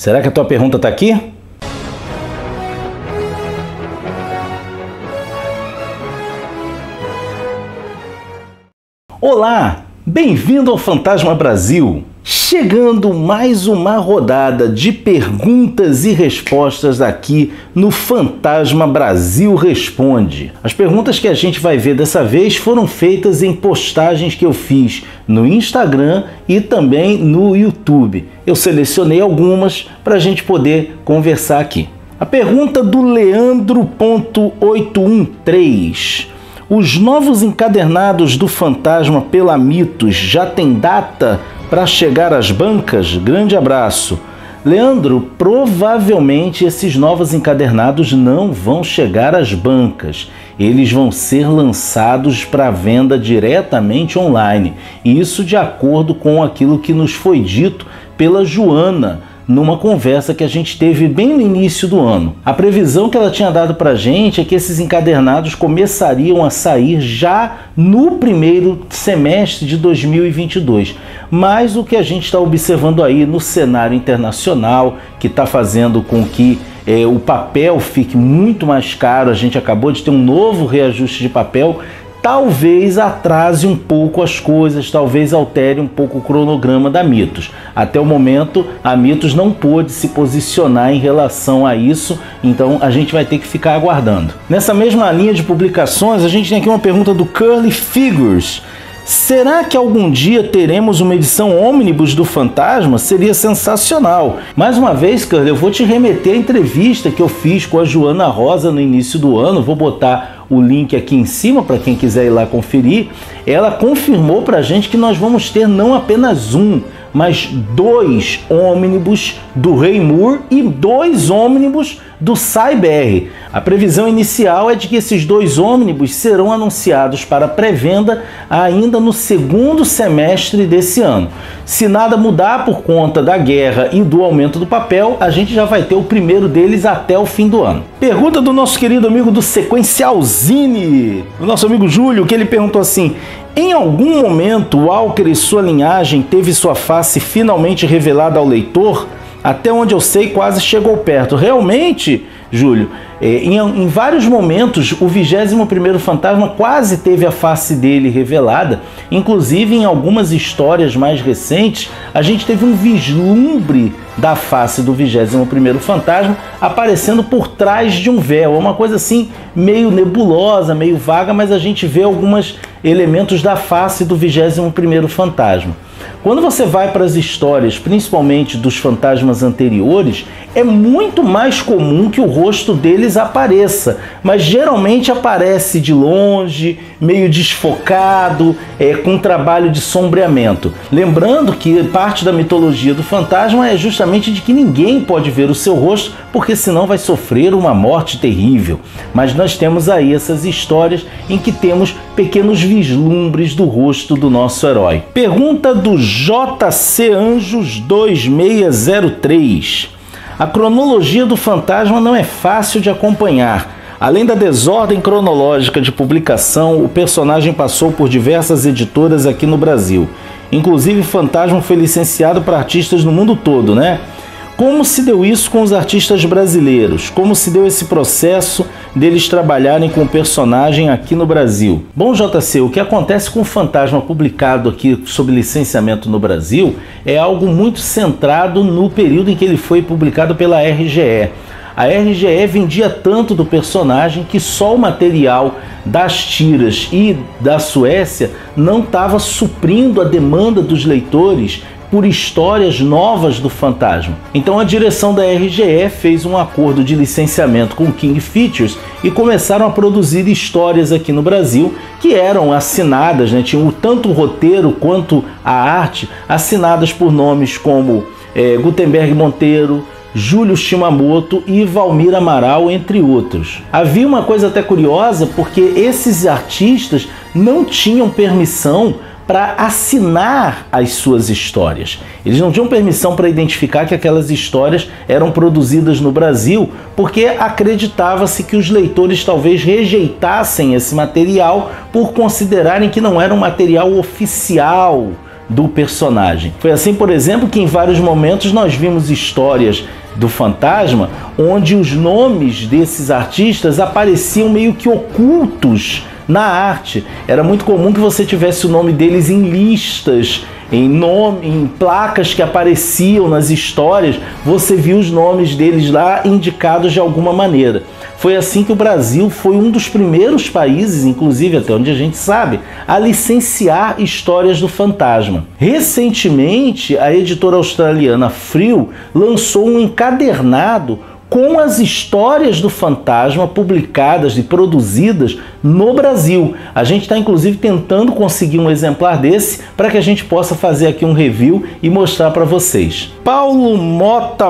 Será que a tua pergunta está aqui? Olá, bem-vindo ao Fantasma Brasil! Chegando mais uma rodada de perguntas e respostas aqui no Fantasma Brasil Responde. As perguntas que a gente vai ver dessa vez foram feitas em postagens que eu fiz no Instagram e também no YouTube. Eu selecionei algumas para a gente poder conversar aqui. A pergunta do Leandro.813. Os novos encadernados do Fantasma pela Mitos já tem data para chegar às bancas? Grande abraço. Leandro, provavelmente esses novos encadernados não vão chegar às bancas. Eles vão ser lançados para venda diretamente online. Isso de acordo com aquilo que nos foi dito pela Joana, numa conversa que a gente teve bem no início do ano. A previsão que ela tinha dado pra gente é que esses encadernados começariam a sair já no primeiro semestre de 2022. Mas o que a gente está observando aí no cenário internacional, que está fazendo com que o papel fique muito mais caro, a gente acabou de ter um novo reajuste de papel, talvez atrase um pouco as coisas, talvez altere um pouco o cronograma da Mitos. Até o momento, a Mitos não pôde se posicionar em relação a isso, então a gente vai ter que ficar aguardando. Nessa mesma linha de publicações, a gente tem aqui uma pergunta do Curly Figures. Será que algum dia teremos uma edição ônibus do Fantasma? Seria sensacional. Mais uma vez, Curly, eu vou te remeter à entrevista que eu fiz com a Joana Rosa no início do ano. Vou botar o link aqui em cima para quem quiser ir lá conferir. Ela confirmou para a gente que nós vamos ter não apenas um, mas 2 ônibus do Rei Moore e 2 ônibus do SciBR. A previsão inicial é de que esses 2 ônibus serão anunciados para pré-venda ainda no segundo semestre desse ano. Se nada mudar por conta da guerra e do aumento do papel, a gente já vai ter o primeiro deles até o fim do ano. Pergunta do nosso querido amigo do Sequencialzine, o nosso amigo Júlio, que ele perguntou assim: em algum momento Walker e sua linhagem teve sua face finalmente revelada ao leitor? Até onde eu sei, quase chegou perto. Realmente, Júlio, em vários momentos o 21º Fantasma quase teve a face dele revelada. Inclusive, em algumas histórias mais recentes, a gente teve um vislumbre da face do 21º Fantasma aparecendo por trás de um véu. É uma coisa assim meio nebulosa, meio vaga, mas a gente vê alguns elementos da face do 21º Fantasma. Quando você vai para as histórias, principalmente dos fantasmas anteriores, é muito mais comum que o rosto deles apareça, mas geralmente aparece de longe, meio desfocado, com trabalho de sombreamento. Lembrando que parte da mitologia do fantasma é justamente de que ninguém pode ver o seu rosto, porque senão vai sofrer uma morte terrível. Mas nós temos aí essas histórias em que temos pequenos vislumbres do rosto do nosso herói. Pergunta do JC Anjos 2603. A cronologia do Fantasma não é fácil de acompanhar. Além da desordem cronológica de publicação, o personagem passou por diversas editoras aqui no Brasil. Inclusive, Fantasma foi licenciado para artistas no mundo todo, né? Como se deu isso com os artistas brasileiros? Como se deu esse processo deles trabalharem com o personagem aqui no Brasil? Bom, JC, o que acontece com o Fantasma publicado aqui sob licenciamento no Brasil é algo muito centrado no período em que ele foi publicado pela RGE. A RGE vendia tanto do personagem que só o material das tiras e da Suécia não estava suprindo a demanda dos leitores por histórias novas do Fantasma. Então a direção da RGE fez um acordo de licenciamento com o King Features e começaram a produzir histórias aqui no Brasil que eram assinadas, né? Tinham tanto o roteiro quanto a arte assinadas por nomes como Gutenberg Monteiro, Júlio Shimamoto e Valmir Amaral, entre outros. Havia uma coisa até curiosa, porque esses artistas não tinham permissão para assinar as suas histórias. Eles não tinham permissão para identificar que aquelas histórias eram produzidas no Brasil, porque acreditava-se que os leitores talvez rejeitassem esse material por considerarem que não era um material oficial do personagem. Foi assim, por exemplo, que em vários momentos nós vimos histórias do fantasma onde os nomes desses artistas apareciam meio que ocultos na arte. Era muito comum que você tivesse o nome deles em listas, em placas que apareciam nas histórias, você viu os nomes deles lá indicados de alguma maneira. Foi assim que o Brasil foi um dos primeiros países, inclusive até onde a gente sabe, a licenciar histórias do fantasma. Recentemente, a editora australiana Frill lançou um encadernado com as histórias do fantasma publicadas e produzidas no Brasil. A gente está inclusive tentando conseguir um exemplar desse para que a gente possa fazer aqui um review e mostrar para vocês. Paulo Mota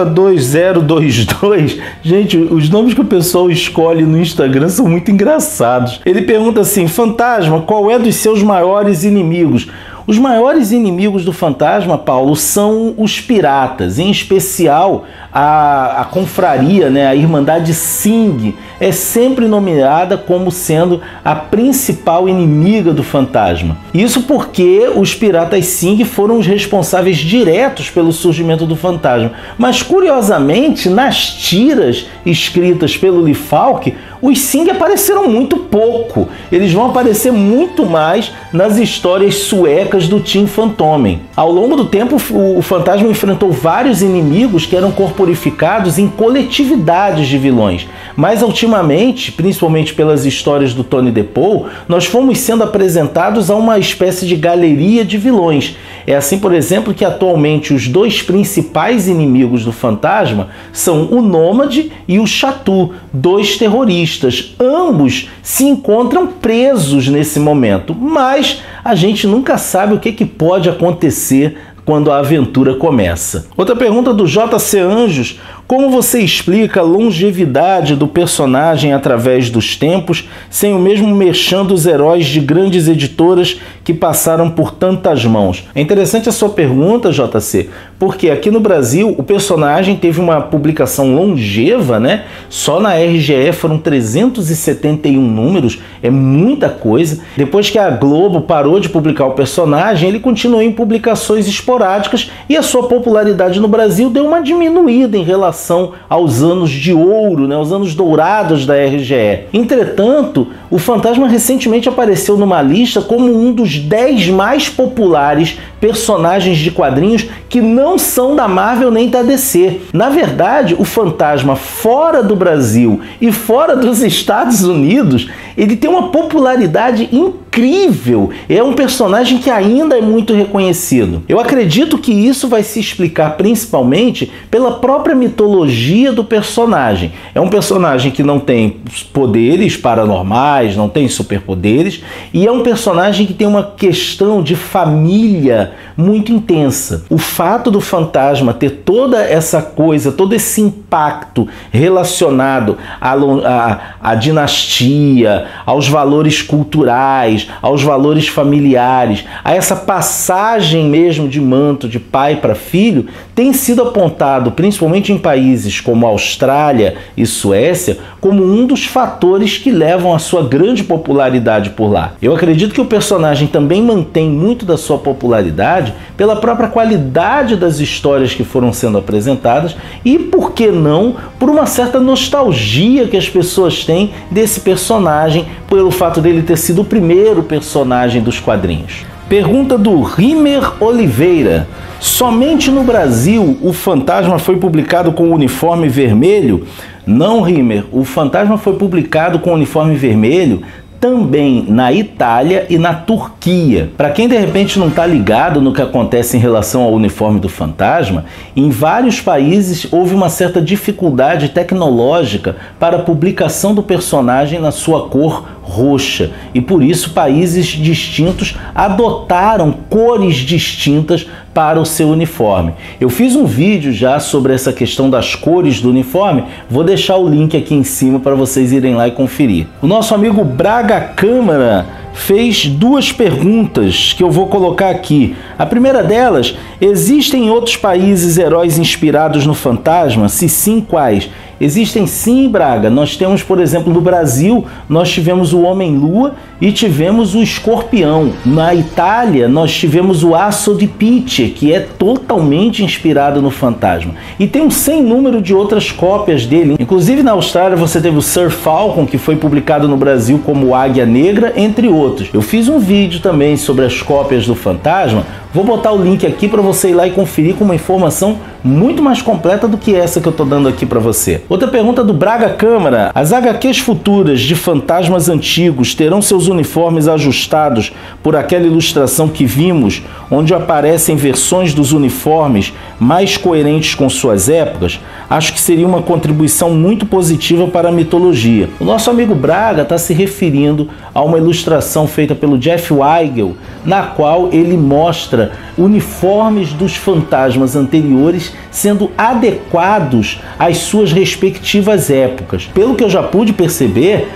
2022. Gente, os nomes que o pessoal escolhe no Instagram são muito engraçados. Ele pergunta assim: fantasma, qual é dos seus maiores inimigos? Os maiores inimigos do fantasma, Paulo, são os piratas, em especial a confraria, né, a Irmandade Sing, é sempre nomeada como sendo a principal inimiga do fantasma. Isso porque os piratas Sing foram os responsáveis diretos pelo surgimento do fantasma. Mas, curiosamente, nas tiras escritas pelo Lee Falk, os Sing apareceram muito pouco. Eles vão aparecer muito mais nas histórias suecas do Tim Fantomen. Ao longo do tempo, o fantasma enfrentou vários inimigos que eram corporificados em coletividades de vilões. Mas, ultimamente, principalmente pelas histórias do Tony DePaul, nós fomos sendo apresentados a uma espécie de galeria de vilões. É assim, por exemplo, que atualmente os dois principais inimigos do fantasma são o Nômade e o Chatu, dois terroristas. Ambos se encontram presos nesse momento, mas a gente nunca sabe o que pode acontecer quando a aventura começa. Outra pergunta do JC Anjos: como você explica a longevidade do personagem através dos tempos, sem o mesmo merchan dos heróis de grandes editoras que passaram por tantas mãos? É interessante a sua pergunta, JC, porque aqui no Brasil o personagem teve uma publicação longeva, né? Só na RGE foram 371 números, é muita coisa. Depois que a Globo parou de publicar o personagem, ele continuou em publicações esporádicas e a sua popularidade no Brasil deu uma diminuída em relação aos anos de ouro, né, os anos dourados da RGE. Entretanto, o fantasma recentemente apareceu numa lista como um dos 10 mais populares personagens de quadrinhos que não são da Marvel nem da DC. Na verdade, o fantasma fora do Brasil e fora dos Estados Unidos, ele tem uma popularidade incrível. É um personagem que ainda é muito reconhecido. Eu acredito que isso vai se explicar principalmente pela própria mitologia do personagem. É um personagem que não tem poderes paranormais, não tem superpoderes, e é um personagem que tem uma questão de família muito intensa. O fato do fantasma ter toda essa coisa, todo esse impacto relacionado à dinastia, aos valores culturais, aos valores familiares, a essa passagem mesmo de manto de pai para filho, tem sido apontado, principalmente em países como Austrália e Suécia, como um dos fatores que levam à sua grande popularidade por lá. Eu acredito que o personagem também mantém muito da sua popularidade pela própria qualidade das histórias que foram sendo apresentadas e, por que não, por uma certa nostalgia que as pessoas têm desse personagem, pelo fato dele ter sido o primeiro personagem dos quadrinhos. Pergunta do Rimer Oliveira: somente no Brasil o fantasma foi publicado com o uniforme vermelho? Não, Rimer, o fantasma foi publicado com o uniforme vermelho também na Itália e na Turquia. Para quem de repente não está ligado no que acontece em relação ao uniforme do fantasma, em vários países houve uma certa dificuldade tecnológica para a publicação do personagem na sua cor roxa, e por isso países distintos adotaram cores distintas para o seu uniforme. Eu fiz um vídeo já sobre essa questão das cores do uniforme, vou deixar o link aqui em cima para vocês irem lá e conferir. O nosso amigo Braga Câmara fez duas perguntas que eu vou colocar aqui. A primeira delas: existem em outros países heróis inspirados no fantasma? Se sim, quais? Existem sim, Braga. Nós temos, por exemplo, no Brasil, nós tivemos o Homem-Lua e tivemos o Escorpião. Na Itália, nós tivemos o Asso di Picche, que é totalmente inspirado no fantasma. E tem um sem número de outras cópias dele. Inclusive na Austrália você teve o Sir Falcon, que foi publicado no Brasil como Águia Negra, entre outros. Eu fiz um vídeo também sobre as cópias do fantasma. Vou botar o link aqui para você ir lá e conferir com uma informação muito mais completa do que essa que eu estou dando aqui para você. Outra pergunta do Braga Câmara. As HQs futuras de fantasmas antigos terão seus uniformes ajustados por aquela ilustração que vimos, onde aparecem versões dos uniformes mais coerentes com suas épocas? Acho que seria uma contribuição muito positiva para a mitologia. O nosso amigo Braga está se referindo a uma ilustração feita pelo Jeff Weigel, na qual ele mostra uniformes dos fantasmas anteriores sendo adequados às suas respectivas épocas. Pelo que eu já pude perceber,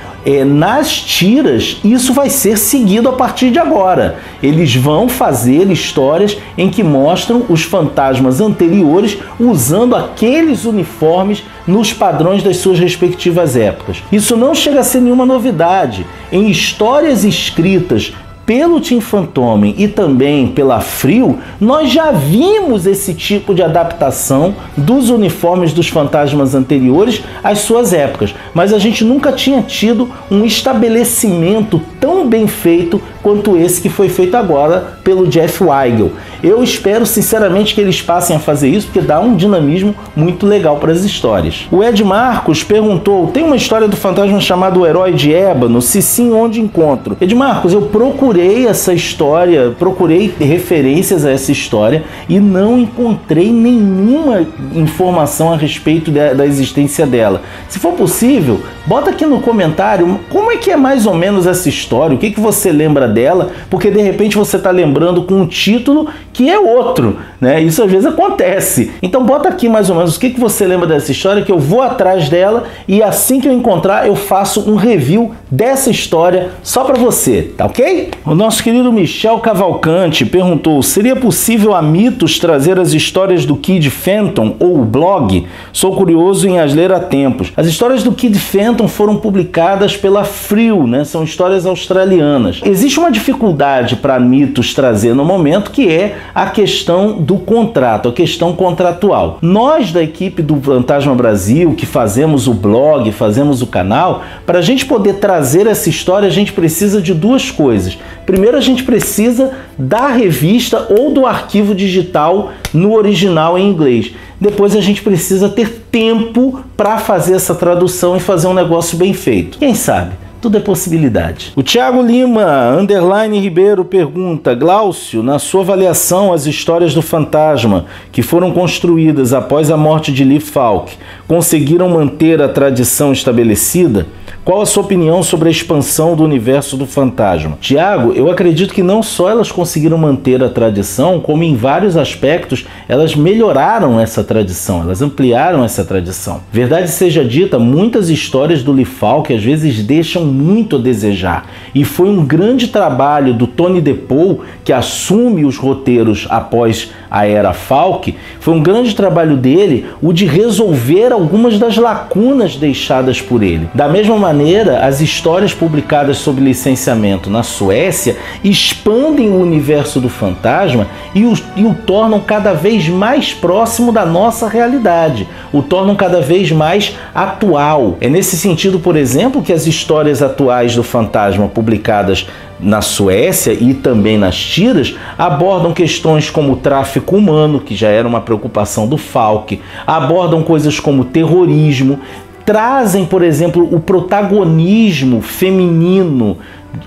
nas tiras isso vai ser seguido a partir de agora. Eles vão fazer histórias em que mostram os fantasmas anteriores usando aqueles uniformes nos padrões das suas respectivas épocas. Isso não chega a ser nenhuma novidade. Em histórias escritas pelo Tim Fantôme e também pela Frio, nós já vimos esse tipo de adaptação dos uniformes dos fantasmas anteriores às suas épocas, mas a gente nunca tinha tido um estabelecimento tão bem feito quanto esse que foi feito agora pelo Jeff Weigel. Eu espero sinceramente que eles passem a fazer isso, porque dá um dinamismo muito legal para as histórias. O Ed Marcos perguntou: tem uma história do fantasma chamado O Herói de Ébano? Se sim, onde encontro? Ed Marcos, eu procurei essa história, procurei referências a essa história e não encontrei nenhuma informação a respeito da existência dela. Se for possível, bota aqui no comentário como é que é mais ou menos essa história, o que você lembra dela, porque de repente você está lembrando com um título que é outro, né? Isso às vezes acontece. Então bota aqui mais ou menos o que você lembra dessa história, que eu vou atrás dela e assim que eu encontrar eu faço um review dessa história só para você, tá ok? O nosso querido Michel Cavalcante perguntou: seria possível a Mitos trazer as histórias do Kid Phantom ou o blog? Sou curioso em as ler há tempos. As histórias do Kid Phantom foram publicadas pela Frio, né? São histórias australianas. Existe uma dificuldade para a Mitos trazer no momento, que é a questão do contrato, a questão contratual. Nós da equipe do Fantasma Brasil, que fazemos o blog, fazemos o canal, para a gente poder trazer essa história, a gente precisa de duas coisas. Primeiro, a gente precisa da revista ou do arquivo digital no original em inglês. Depois a gente precisa ter tempo para fazer essa tradução e fazer um negócio bem feito. Quem sabe? Tudo é possibilidade. O Thiago Lima, _ Ribeiro, pergunta: Glaucio, na sua avaliação, as histórias do fantasma que foram construídas após a morte de Lee Falk conseguiram manter a tradição estabelecida? Qual a sua opinião sobre a expansão do universo do fantasma? Tiago, eu acredito que não só elas conseguiram manter a tradição, como em vários aspectos elas melhoraram essa tradição, elas ampliaram essa tradição. Verdade seja dita, muitas histórias do Lee Falk às vezes deixam muito a desejar, e foi um grande trabalho do Tony DePaul, que assume os roteiros após a era Falk, foi um grande trabalho dele o de resolver algumas das lacunas deixadas por ele. Da mesma maneira, as histórias publicadas sob licenciamento na Suécia expandem o universo do fantasma e o tornam cada vez mais próximo da nossa realidade, o tornam cada vez mais atual. É nesse sentido, por exemplo, que as histórias atuais do fantasma publicadas na Suécia e também nas tiras abordam questões como o tráfico humano, que já era uma preocupação do Falk, abordam coisas como terrorismo, trazem, por exemplo, o protagonismo feminino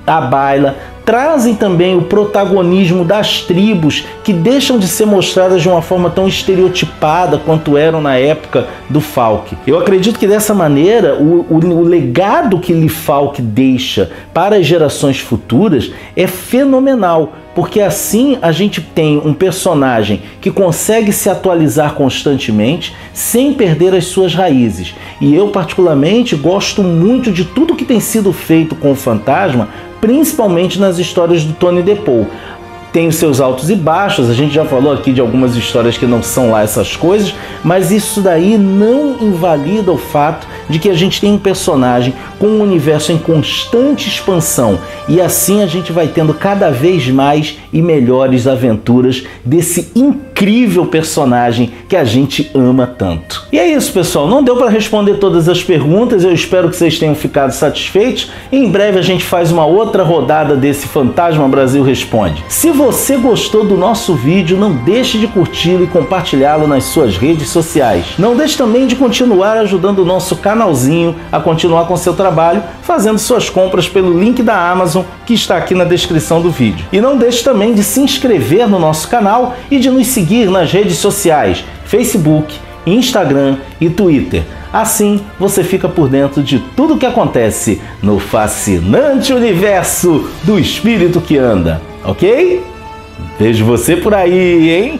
à baila, trazem também o protagonismo das tribos, que deixam de ser mostradas de uma forma tão estereotipada quanto eram na época do Falk. Eu acredito que dessa maneira o legado que Lee Falk deixa para as gerações futuras é fenomenal, porque assim a gente tem um personagem que consegue se atualizar constantemente sem perder as suas raízes. E eu particularmente gosto muito de tudo que tem sido feito com o fantasma, principalmente nas histórias do Tony DePaul. tem os seus altos e baixos, a gente já falou aqui de algumas histórias que não são lá essas coisas, mas isso daí não invalida o fato de que a gente tem um personagem com um universo em constante expansão, e assim a gente vai tendo cada vez mais e melhores aventuras desse incrível personagem que a gente ama tanto. E é isso, pessoal, não deu para responder todas as perguntas, eu espero que vocês tenham ficado satisfeitos. Em breve a gente faz uma outra rodada desse Fantasma Brasil Responde. Se você gostou do nosso vídeo, não deixe de curti-lo e compartilhá-lo nas suas redes sociais. Não deixe também de continuar ajudando o nosso canalzinho a continuar com seu trabalho, fazendo suas compras pelo link da Amazon que está aqui na descrição do vídeo. E não deixe também de se inscrever no nosso canal e de nos seguir nas redes sociais, Facebook, Instagram e Twitter. Assim você fica por dentro de tudo o que acontece no fascinante universo do espírito que anda, ok? Vejo você por aí, hein?